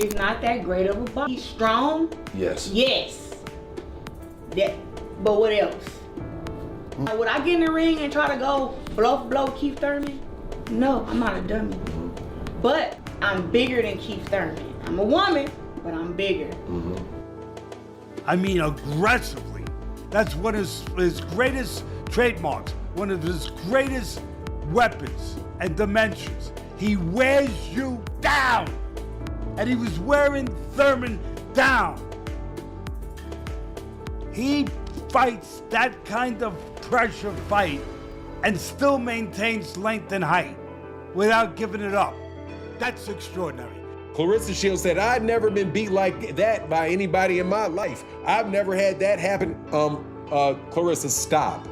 is not that great of a boxer. He's strong. Yes. Yes. But what else? Would I get in the ring and try to go blow for blow Keith Thurman? No, I'm not a dummy. But I'm bigger than Keith Thurman. I'm a woman, but I'm bigger. I mean, aggressively. That's one of his greatest trademarks, one of his greatest weapons and dimensions. He wears you down. And he was wearing Thurman down. He fights that kind of pressure fight and still maintains length and height without giving it up. That's extraordinary. Claressa Shields said, I've never been beat like that by anybody in my life. I've never had that happen. Claressa, stop.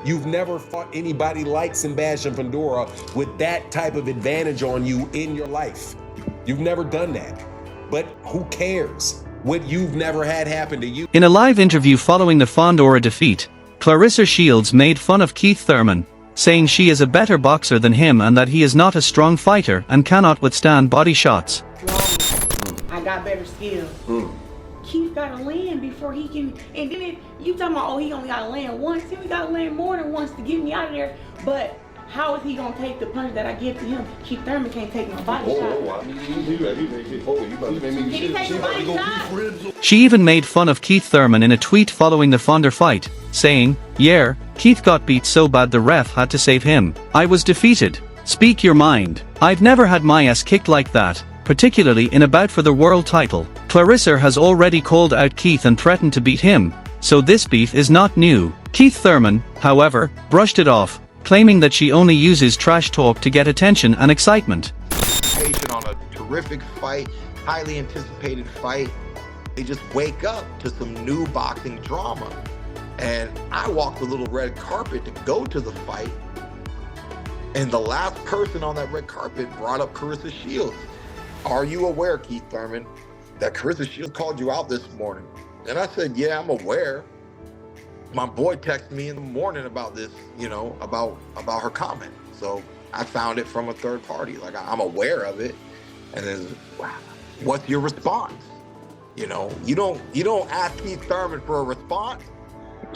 You've never fought anybody like Sebastian Fundora with that type of advantage on you in your life. You've never done that. But who cares what you've never had happen to you? In a live interview following the Fundora defeat, Claressa Shields made fun of Keith Thurman, saying she is a better boxer than him and that he is not a strong fighter and cannot withstand body shots. I got better skills. Keith gotta land before he can, and then you talking about, oh, he only gotta land once. He gotta land more than once to get me out of there. But how is he gonna take the punch that I give to him? Keith Thurman can't take my body shot. Can he take the body shot? She even made fun of Keith Thurman in a tweet following the Fundora fight, saying, "Yeah, Keith got beat so bad the ref had to save him. I was defeated. Speak your mind. I've never had my ass kicked like that, particularly in a bout for the world title." Claressa has already called out Keith and threatened to beat him, so this beef is not new. Keith Thurman, however, brushed it off, claiming that she only uses trash talk to get attention and excitement. On a terrific fight, highly anticipated fight, they just wake up to some new boxing drama. And I walked the little red carpet to go to the fight, and the last person on that red carpet brought up Claressa Shields. Are you aware, Keith Thurman, that Claressa Shields called you out this morning? And I said, yeah, I'm aware. My boy texted me in the morning about this, you know, about her comment. So I found it from a third party. Like, I'm aware of it. And then, what's your response? You know, you don't ask Keith Thurman for a response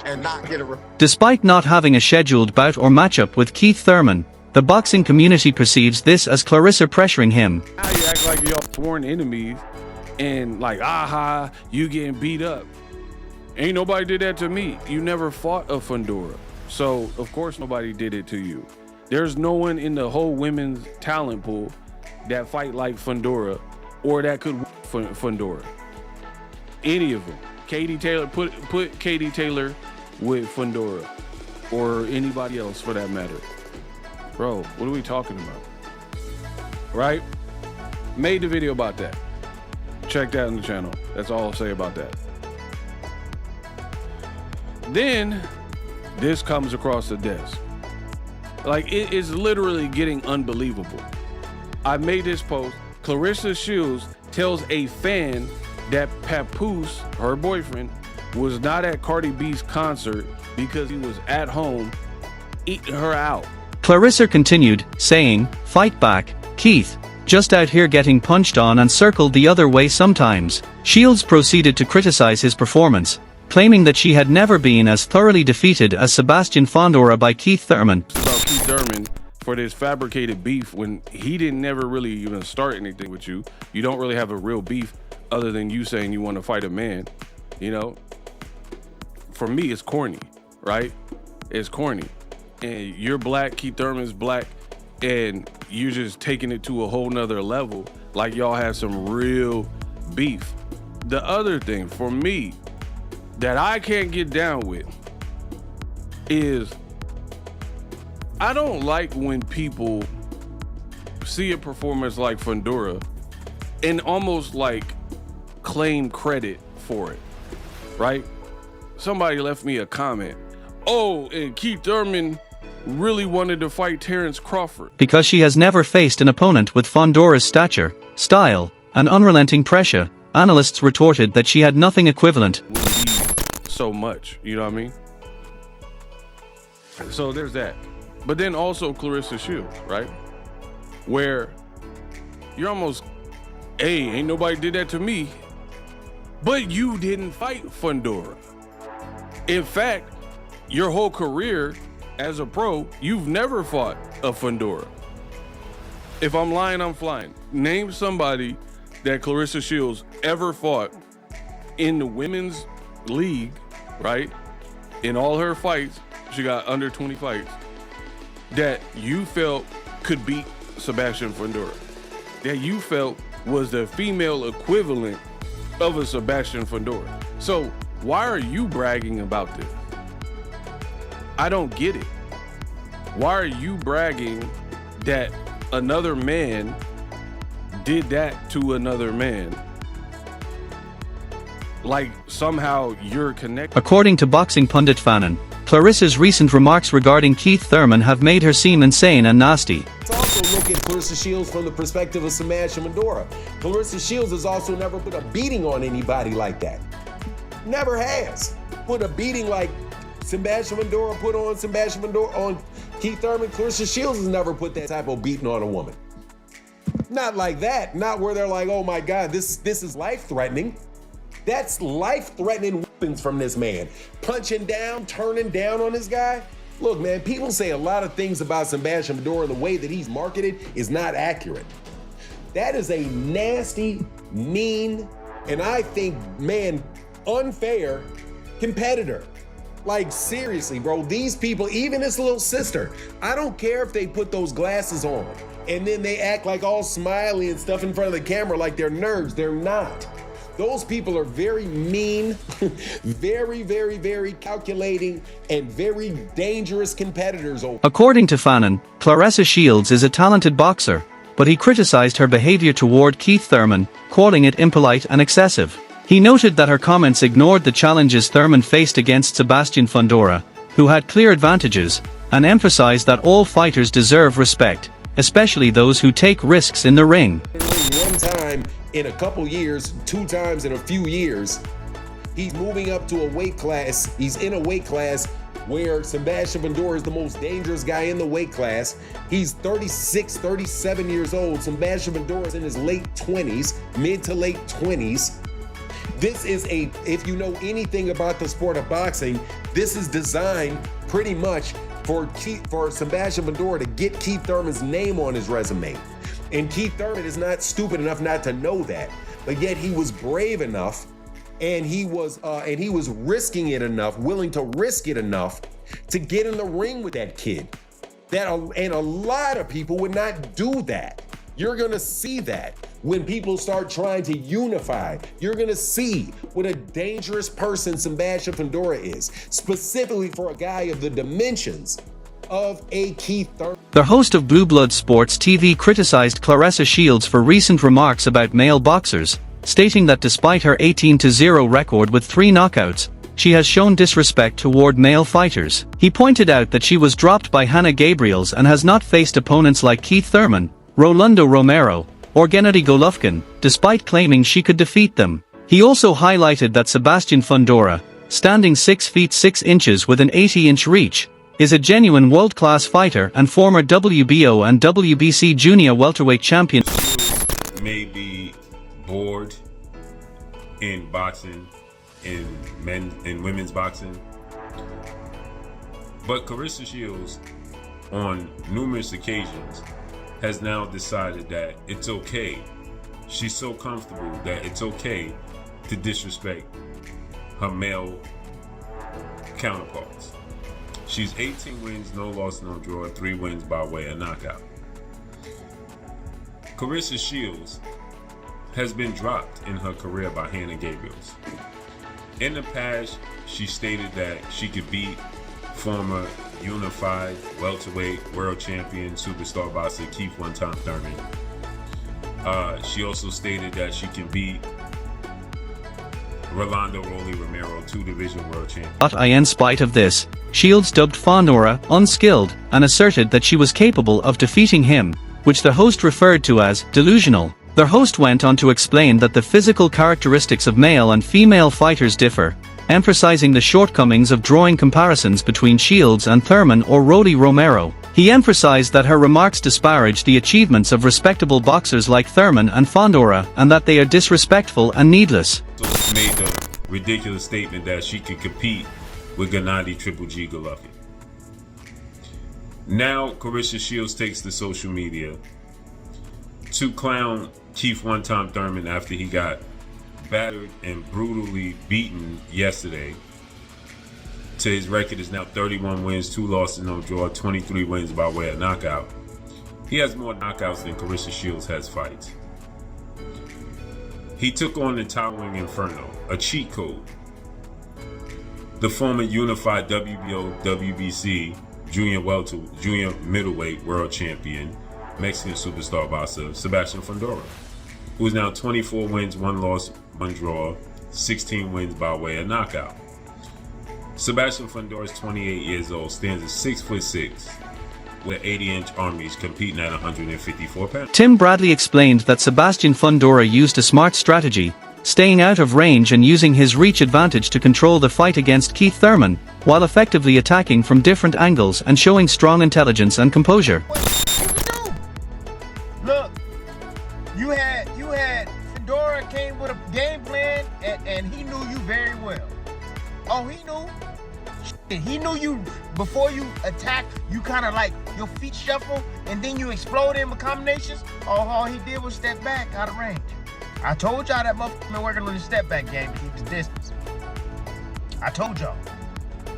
and not get a response. Despite not having a scheduled bout or matchup with Keith Thurman, the boxing community perceives this as Claressa pressuring him. Now you act like y'all sworn enemies and like, aha, you getting beat up. Ain't nobody did that to me. You never fought a Fundora. So, of course, nobody did it to you. There's no one in the whole women's talent pool that fight like Fundora or that could Fundora. Any of them. Katie Taylor, put Katie Taylor with Fundora or anybody else for that matter. Bro, what are we talking about? Right? Made the video about that. Check that on the channel. That's all I'll say about that. Then this comes across the desk. Like, it is literally getting unbelievable. I made this post. Claressa Shields tells a fan that Papoose, her boyfriend, was not at Cardi B's concert because he was at home eating her out. Claressa continued, saying, "Fight back, Keith. Just out here getting punched on and circled the other way sometimes." Shields proceeded to criticize his performance, claiming that she had never been as thoroughly defeated as Sebastian Fundora by Keith Thurman. About Keith Thurman for this fabricated beef when he didn't never really even start anything with you. You don't really have a real beef other than you saying you want to fight a man, you know? For me, it's corny, right? It's corny. And you're black, Keith Thurman's black, and you're just taking it to a whole nother level, like y'all have some real beef. The other thing for me that I can't get down with is I don't like when people see a performance like Fundora and almost like claim credit for it, right? Somebody left me a comment. Oh, and Keith Thurman really wanted to fight Terrence Crawford. Because she has never faced an opponent with Fundora's stature, style, and unrelenting pressure, analysts retorted that she had nothing equivalent. So much, you know what I mean? So there's that. But then also Claressa Shields, right? Where you're almost hey, ain't nobody did that to me. But you didn't fight Fundora. In fact, your whole career as a pro, you've never fought a Fundora. If I'm lying, I'm flying. Name somebody that Claressa Shields ever fought in the women's league, right? In all her fights, she got under 20 fights, that you felt could beat Sebastian Fundora. That you felt was the female equivalent of a Sebastian Fundora. So why are you bragging about this? I don't get it. Why are you bragging that another man did that to another man? Like somehow you're connected. According to boxing pundit Fannin, Claressa's recent remarks regarding Keith Thurman have made her seem insane and nasty. Let's also look at Claressa Shields from the perspective of Sebastian Fundora. Claressa Shields has also never put a beating on anybody like that. Never has. Put a beating like Sebastian Fundora put on Keith Thurman. Claressa Shields has never put that type of beating on a woman. Not like that. Not where they're like, oh my God, this is life-threatening. That's life-threatening weapons from this man. Punching down, turning down on this guy. Look, man, people say a lot of things about Sebastian Fundora. The way that he's marketed is not accurate. That is a nasty, mean, and I think, man, unfair competitor. Like, seriously, bro, these people, even his little sister, I don't care if they put those glasses on and then they act like all smiley and stuff in front of the camera like they're nerds. They're not. Those people are very mean, very, very, very calculating, and very dangerous competitors. According to Fannin, Claressa Shields is a talented boxer, but he criticized her behavior toward Keith Thurman, calling it impolite and excessive. He noted that her comments ignored the challenges Thurman faced against Sebastian Fundora, who had clear advantages, and emphasized that all fighters deserve respect, especially those who take risks in the ring. One time in a couple years, 2 times in a few years, he's moving up to a weight class. He's in a weight class where Sebastian Fundora is the most dangerous guy in the weight class. He's 36, 37 years old. Sebastian Fundora is in his late 20s, mid to late 20s. This is if you know anything about the sport of boxing, this is designed pretty much for Sebastian Fundora to get Keith Thurman's name on his resume. And Keith Thurman is not stupid enough not to know that. But yet he was brave enough, and he was risking it enough, willing to risk it enough to get in the ring with that kid. And a lot of people would not do that. You're gonna see that when people start trying to unify. You're gonna see what a dangerous person Sebastian Fundora is, specifically for a guy of the dimensions of a Keith Thurman. The host of Blue Blood Sports TV criticized Claressa Shields for recent remarks about male boxers, stating that despite her 18-0 record with 3 knockouts, she has shown disrespect toward male fighters. He pointed out that she was dropped by Hannah Gabriels and has not faced opponents like Keith Thurman, Rolando Romero, or Gennady Golovkin, despite claiming she could defeat them. He also highlighted that Sebastian Fundora, standing 6 feet 6 inches with an 80-inch reach, is a genuine world-class fighter and former WBO and WBC junior welterweight champion. May be bored in boxing, in men and women's boxing, but Claressa Shields, on numerous occasions, has now decided that it's okay. She's so comfortable that it's okay to disrespect her male counterparts. She's 18 wins, no loss, no draw, 3 wins by way of knockout. Claressa Shields has been dropped in her career by Hannah Gabriels. In the past, she stated that she could beat former unified welterweight world champion superstar boxer Keith one-time Thurman. She also stated that she can beat Rolando Romero, 2-division world champion. But in spite of this, Shields dubbed Fundora unskilled and asserted that she was capable of defeating him, which the host referred to as delusional. The host went on to explain that the physical characteristics of male and female fighters differ, emphasizing the shortcomings of drawing comparisons between Shields and Thurman or Rolly Romero. He emphasized that her remarks disparage the achievements of respectable boxers like Thurman and Fundora and that they are disrespectful and needless. So made the ridiculous statement that she could compete with Gennady Triple G Golovkin. Now Claressa Shields takes to social media to clown Keith one-time Thurman after he got battered and brutally beaten yesterday. To his record is now 31 wins, 2 losses, no draw, 23 wins by way of knockout. He has more knockouts than Claressa Shields has fights. He took on the Towering Inferno, a cheat code. The former unified WBO, WBC, junior middleweight world champion, Mexican superstar boxer, Sebastian Fundora, who is now 24 wins, 1 loss, 1 draw, 16 wins by way of knockout. Sebastian Fundora is 28 years old, stands at 6'6", with 80-inch armies competing at 154 pounds. Tim Bradley explained that Sebastian Fundora used a smart strategy, staying out of range and using his reach advantage to control the fight against Keith Thurman, while effectively attacking from different angles and showing strong intelligence and composure. Look, you had Fundora came with a game plan and he knew you very well. Oh, he knew. He knew you before you attack. You kind of like your feet shuffle and then you explode in with combinations. All he did was step back out of range. I told y'all that motherfucker been working on his step back game to keep his distance. I told y'all.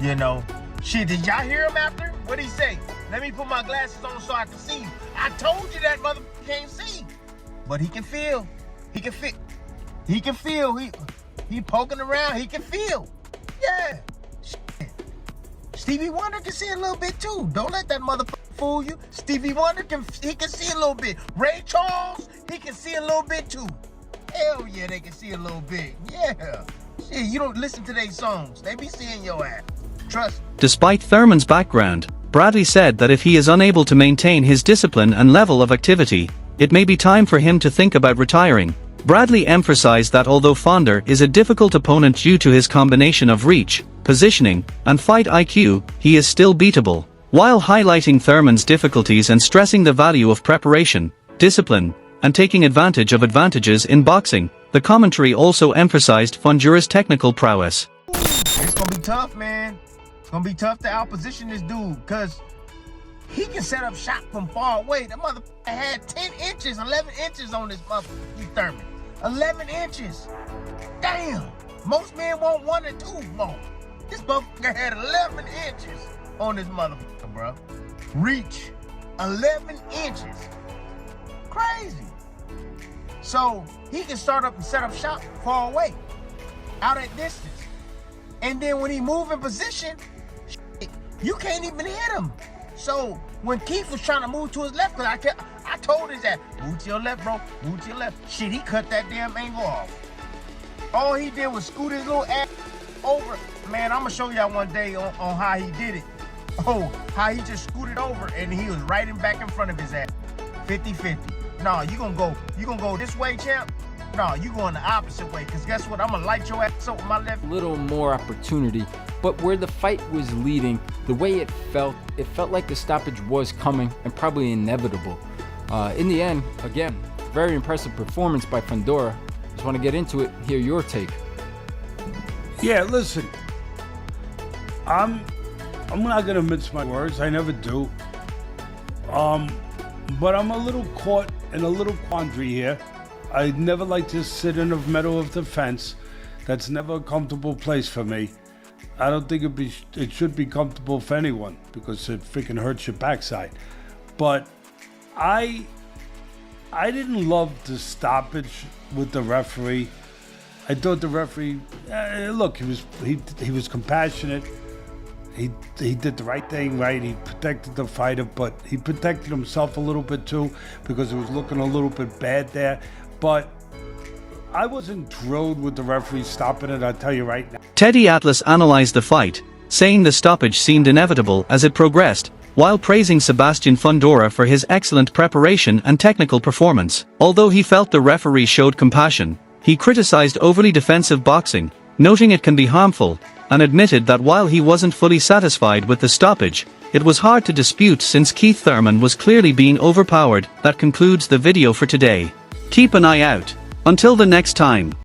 You know, shit, did y'all hear him after? What'd he say? Let me put my glasses on so I can see you. I told you that motherfucker can't see. But he can feel. He can feel. He can feel. He poking around. He can feel. Yeah. Shit. Stevie Wonder can see a little bit too. Don't let that motherfucker fool you. Stevie Wonder can see a little bit. Ray Charles, he can see a little bit too. Hell yeah, they can see a little bit. Yeah. Shit, you don't listen to their songs. They be seeing your ass. Trust me. Despite Thurman's background, Bradley said that if he is unable to maintain his discipline and level of activity, it may be time for him to think about retiring. Bradley emphasized that although Fundora is a difficult opponent due to his combination of reach, positioning, and fight IQ, he is still beatable, while highlighting Thurman's difficulties and stressing the value of preparation, discipline, and taking advantage of advantages in boxing. The commentary also emphasized Fundora's technical prowess. It's gonna be tough, man. It's gonna be tough to outposition this dude, because he can set up shot from far away. That motherfucker had 10 inches, 11 inches on this motherfucker, Thurman. 11 inches. Damn. Most men want 1 or 2 more. This motherfucker had 11 inches on this motherfucker, bro. Reach. 11 inches. Crazy. So he can start up and set up shot far away, out at distance. And then when he move in position, you can't even hit him. So when Keith was trying to move to his left, because I told his ass, move to your left, bro, move to your left. Shit, he cut that damn angle off. All he did was scoot his little ass over. Man, I'm gonna show y'all one day on how he did it. Oh, how he just scooted over and he was right back in front of his ass. 50-50. No, you gonna go this way, champ? No, you going the opposite way, because guess what? I'm gonna light your ass up with my left. Little more opportunity, but where the fight was leading, the way it felt like the stoppage was coming and probably inevitable. In the end, again, very impressive performance by Fundora. Just want to get into it, hear your take. Yeah, listen, I'm not gonna mince my words. I never do. But I'm a little caught in a little quandary here. I never like to sit in the middle of the fence. That's never a comfortable place for me. I don't think it should be comfortable for anyone, because it freaking hurts your backside. But I didn't love the stoppage with the referee. I thought the referee, look, he was compassionate. He did the right thing, right? He protected the fighter, but he protected himself a little bit too, because it was looking a little bit bad there. But I wasn't thrilled with the referee stopping it, I'll tell you right now. Teddy Atlas analyzed the fight, saying the stoppage seemed inevitable as it progressed, while praising Sebastian Fundora for his excellent preparation and technical performance. Although he felt the referee showed compassion, he criticized overly defensive boxing, noting it can be harmful, and admitted that while he wasn't fully satisfied with the stoppage, it was hard to dispute since Keith Thurman was clearly being overpowered. That concludes the video for today. Keep an eye out. Until the next time.